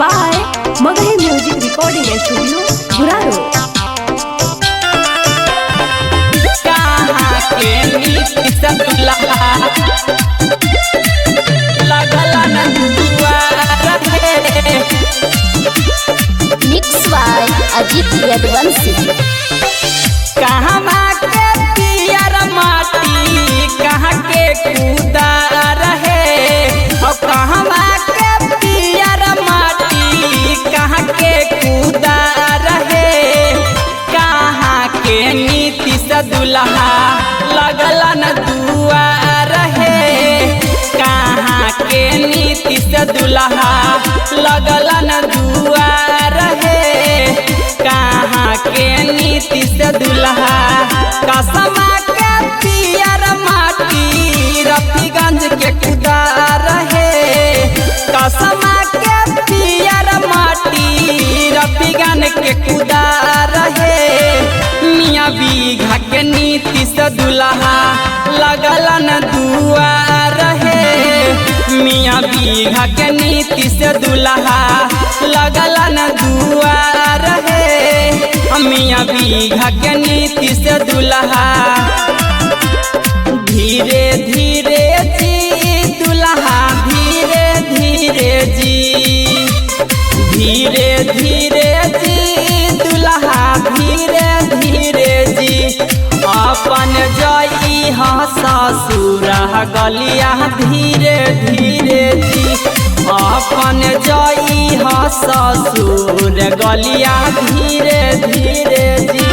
by Magahi Music Recording Studio, Buraro. Mixed by Ajit Yadvansi. कहाँ के पियर माटी कहाँ के कूदा रहे और कहाँ के पियर माटी कहाँ के कूदा रहे कहाँ के नीति से दुल्हा लगला न दुआ रहे कहाँ के नीति से दुल्हा लगला न दुआ रहे कहाँ के नीति से दुल्हा कसमा के पियर माटी रफीगंज के कुदा रहे कसमा के पियर माटी रफीगंज के कुदा रहे मियाँ बीघा के नीति से दुल्हा लगला न दुआ रहे मियाँ बीघा के नीति से दुल्हा लगला न दुआ रहे मियाँ बीघा के नीति से दुल्हा धीरे धीरे जी दुल्हा धीरे धीरे जी धीरे धीरे जी दुल्हा धीरे धीरे जी अपन जई ससुर गलिया धीरे धीरे जी अपन जई ससुर गलिया धीरे धीरे जी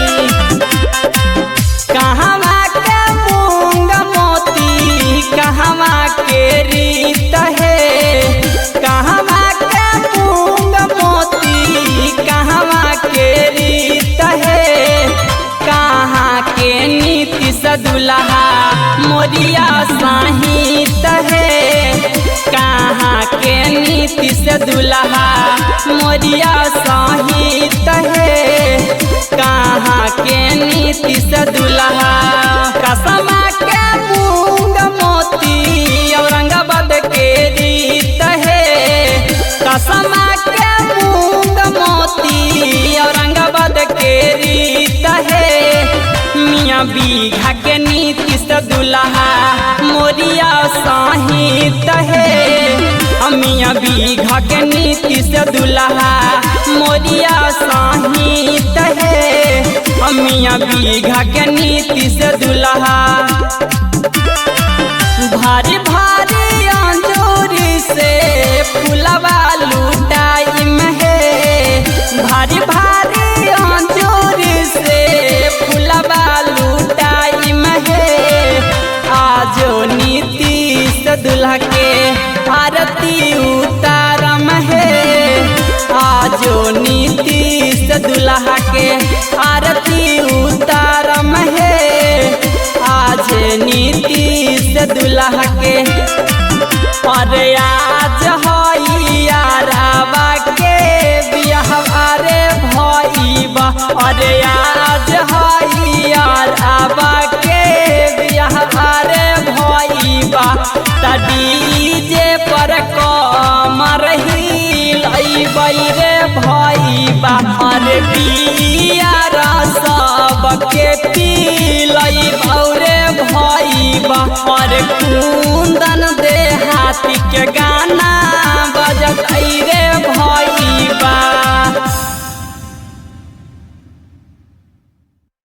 कहवा के मूंग मोती कहवा के रीत है कहवा के मूंग मोती कहवा के रीत है कहाँ के नीति से दुल्हा मोरिया साहित है कहाँ के नीति से दुल्हा मोरिया साहित है कहाँ के नीति से दुल्हा कसमा के मूंग मोती औरंगाबाद के रीत है कसमा के मूंग मोती औरंगाबाद के रीत है मियाँ बीघा के नीति से दुल्हा मोरिया साहित है मियाँ बीघा के नीति से दुल्हा मोरिया साहित है मियाँ बीघा के नीति से दुल्हा भारी भारी अंजूरी से फुलवा लुटाई है भारी भारी अंजूरी से फुलवा लुटाई है आजो नीति से दुल्हा के आरती उतारम है आजो नीति से दुल्हा के आरती उतारम है आज नीति से दुल्हा के और आज याराबा के बियाह रे भईबा और आज याराबा के बियाह रे भईबा डीजे पर कमर हिलैबै रे भईबा अरे बियार सबके पिलैबै रे भईबा अरे कुंदन देहाती के गाँव